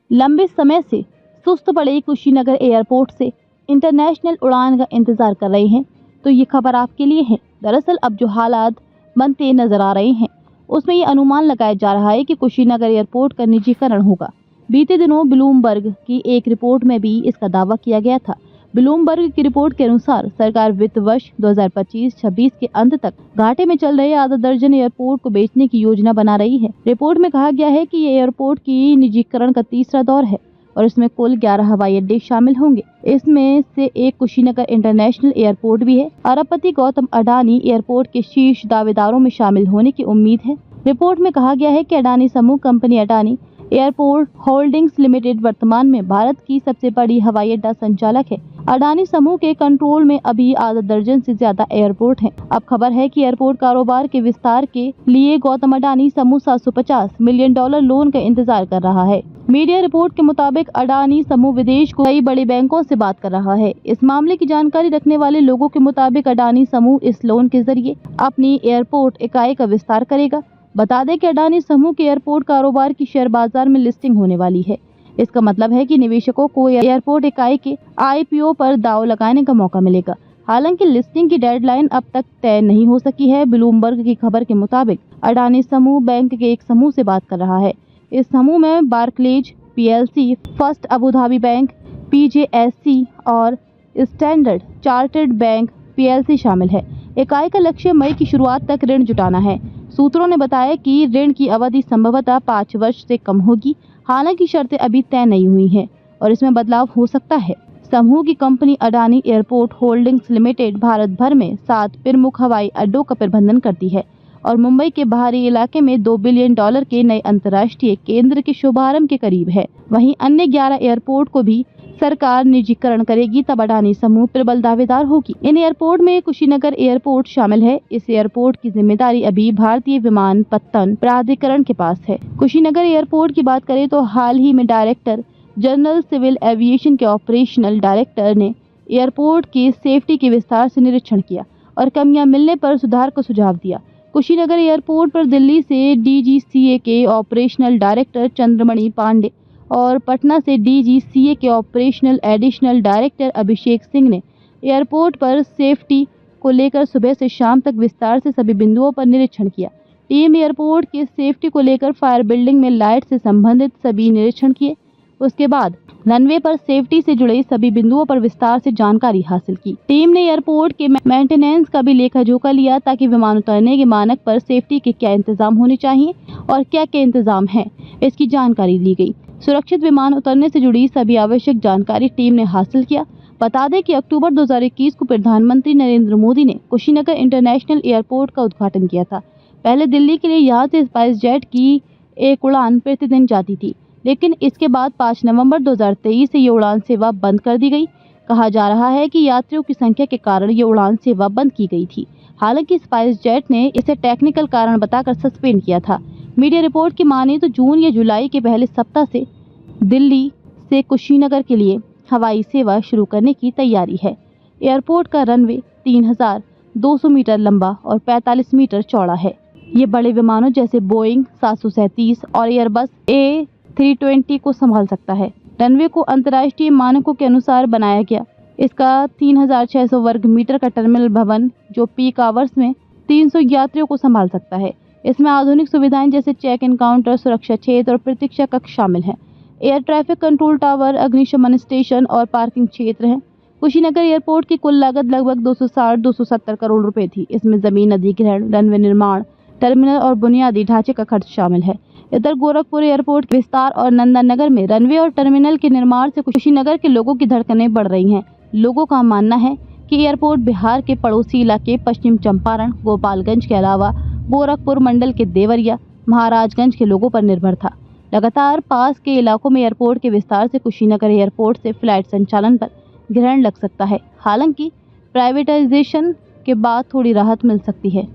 लंबे समय से सुस्त पड़े कुशीनगर एयरपोर्ट से इंटरनेशनल उड़ान का इंतजार कर रहे हैं, तो ये खबर आपके लिए है। दरअसल अब जो हालात बनते नजर आ रहे हैं, उसमें ये अनुमान लगाया जा रहा है कि कुशीनगर एयरपोर्ट का निजीकरण होगा। बीते दिनों ब्लूमबर्ग की एक रिपोर्ट में भी इसका दावा किया गया था। ब्लूमबर्ग की रिपोर्ट के अनुसार सरकार वित्त वर्ष 2025-26 के अंत तक घाटे में चल रहे आधा दर्जन एयरपोर्ट को बेचने की योजना बना रही है। रिपोर्ट में कहा गया है कि ये एयरपोर्ट की निजीकरण का तीसरा दौर है और इसमें कुल 11 हवाई अड्डे शामिल होंगे। इसमें से एक कुशीनगर इंटरनेशनल एयरपोर्ट भी है। अरबपति गौतम अडानी एयरपोर्ट के शीर्ष दावेदारों में शामिल होने की उम्मीद है। रिपोर्ट में कहा गया है कि अडानी समूह company Adani airport holdings limited वर्तमान में भारत की सबसे बड़ी हवाई अड्डा संचालक है। अडानी समूह के कंट्रोल में अभी आधा दर्जन से ज्यादा एयरपोर्ट हैं। अब खबर है कि एयरपोर्ट कारोबार के विस्तार के लिए गौतम अडानी समूह 750 मिलियन डॉलर लोन का इंतजार कर रहा है। मीडिया रिपोर्ट के मुताबिक अडानी समूह विदेश को कई बड़े बैंकों से बात कर रहा है। इस मामले की जानकारी रखने वाले लोगों के मुताबिक अडानी समूह इस लोन के जरिए अपनी एयरपोर्ट इकाई का विस्तार करेगा। बता दें कि अडानी समूह के एयरपोर्ट कारोबार की शेयर बाजार में लिस्टिंग होने वाली है। इसका मतलब है कि निवेशकों को एयरपोर्ट इकाई के आईपीओ पर दांव लगाने का मौका मिलेगा। हालांकि लिस्टिंग की डेडलाइन अब तक तय नहीं हो सकी है। ब्लूमबर्ग की खबर के मुताबिक अडानी समूह बैंक के एक समूह से बात कर रहा है। इस समूह में Barclays PLC, first Abu Dhabi bank PJSC और स्टैंडर्ड चार्टर्ड बैंक पीएलसी शामिल है। इकाई का लक्ष्य मई की शुरुआत तक ऋण जुटाना है। सूत्रों ने बताया कि ऋण की अवधि संभवतः 5 वर्ष से कम होगी। हालांकि शर्तें अभी तय नहीं हुई हैं और इसमें बदलाव हो सकता है। समूह की company Adani airport holdings limited Bharat भर में 7 प्रमुख हवाई अड्डों का प्रबंधन करती है और मुंबई के बाहरी इलाके में $2 बिलियन के नए अंतर्राष्ट्रीय केंद्र के शुभारंभ के करीब है। वहीं अन्य 11 एयरपोर्ट को भी सरकार निजीकरण करेगी, तब अडानी समूह प्रबल दावेदार होगी। इन एयरपोर्ट में कुशीनगर एयरपोर्ट शामिल है। इस एयरपोर्ट की जिम्मेदारी अभी भारतीय विमानपत्तन प्राधिकरण के पास है। कुशीनगर एयरपोर्ट की बात करें तो हाल ही में डायरेक्टर जनरल सिविल एविएशन के ऑपरेशनल डायरेक्टर ने एयरपोर्ट की सेफ्टी के विस्तार से निरीक्षण किया और कमियां मिलने पर सुधार का सुझाव दिया। कुशीनगर एयरपोर्ट पर दिल्ली से डीजीसीए के ऑपरेशनल डायरेक्टर चंद्रमणि पांडे और पटना से डीजीसीए के operational additional director Abhishek Singh ने एयरपोर्ट पर सेफ्टी को लेकर सुबह से शाम तक विस्तार से सभी बिंदुओं पर निरीक्षण किया। टीम एयरपोर्ट की सेफ्टी को लेकर फायर बिल्डिंग में लाइट से संबंधित सभी निरीक्षण किए। उसके बाद रनवे पर सेफ्टी से जुड़े सभी बिंदुओं पर विस्तार से जानकारी हासिल की। टीम ने एयरपोर्ट के मेंटेनेंस का भी लेखा जोखा लिया ताकि विमान उतरने के मानक पर सेफ्टी के क्या इंतजाम होने चाहिए और क्या क्या इंतजाम है, इसकी जानकारी ली गई। सुरक्षित विमान उतरने से जुड़ी सभी आवश्यक जानकारी टीम ने हासिल किया। बता दें कि अक्टूबर 2021 को प्रधानमंत्री नरेंद्र मोदी ने कुशीनगर इंटरनेशनल एयरपोर्ट का उद्घाटन किया था। पहले दिल्ली के लिए यहां से स्पाइस जेट की एक उड़ान प्रतिदिन जाती थी, लेकिन इसके बाद 5 नवंबर 2023 से ये उड़ान सेवा बंद कर दी गई। कहा जा रहा है कि यात्रियों की संख्या के कारण ये उड़ान सेवा बंद की गई थी। हालांकि स्पाइस जेट ने इसे टेक्निकल कारण बताकर सस्पेंड किया था। मीडिया रिपोर्ट की माने तो जून या जुलाई के पहले सप्ताह से दिल्ली से कुशीनगर के लिए हवाई सेवा शुरू करने की तैयारी है। एयरपोर्ट का रनवे 3200 मीटर लंबा और 45 मीटर चौड़ा है। ये बड़े विमानों जैसे बोइंग 737 और एयरबस A320 को संभाल सकता है। रनवे को अंतर्राष्ट्रीय मानकों के अनुसार बनाया गया। इसका 3600 वर्ग मीटर का टर्मिनल भवन जो पीक आवर्स में 300 यात्रियों को संभाल सकता है। इसमें आधुनिक सुविधाएं जैसे चेक इन काउंटर, सुरक्षा क्षेत्र और प्रतीक्षा कक्ष शामिल हैं। एयर ट्रैफिक कंट्रोल टावर, अग्निशमन स्टेशन और पार्किंग क्षेत्र हैं। कुशीनगर एयरपोर्ट की कुल लागत लगभग 260-270 करोड़ रुपए थी। इसमें जमीन अधिग्रहण, रनवे निर्माण, टर्मिनल और बुनियादी ढांचे का खर्च शामिल है। इधर गोरखपुर एयरपोर्ट विस्तार और नंदनगर में रनवे और टर्मिनल के निर्माण से कुशीनगर के लोगों की धड़कनें बढ़ रही हैं। लोगों का मानना है कि एयरपोर्ट बिहार के पड़ोसी इलाके पश्चिम चंपारण, गोपालगंज के अलावा गोरखपुर मंडल के देवरिया, महाराजगंज के लोगों पर निर्भर था। लगातार पास के इलाकों में एयरपोर्ट के विस्तार से कुशीनगर एयरपोर्ट से फ्लाइट संचालन पर ग्रहण लग सकता है। हालांकि प्राइवेटाइजेशन के बाद थोड़ी राहत मिल सकती है।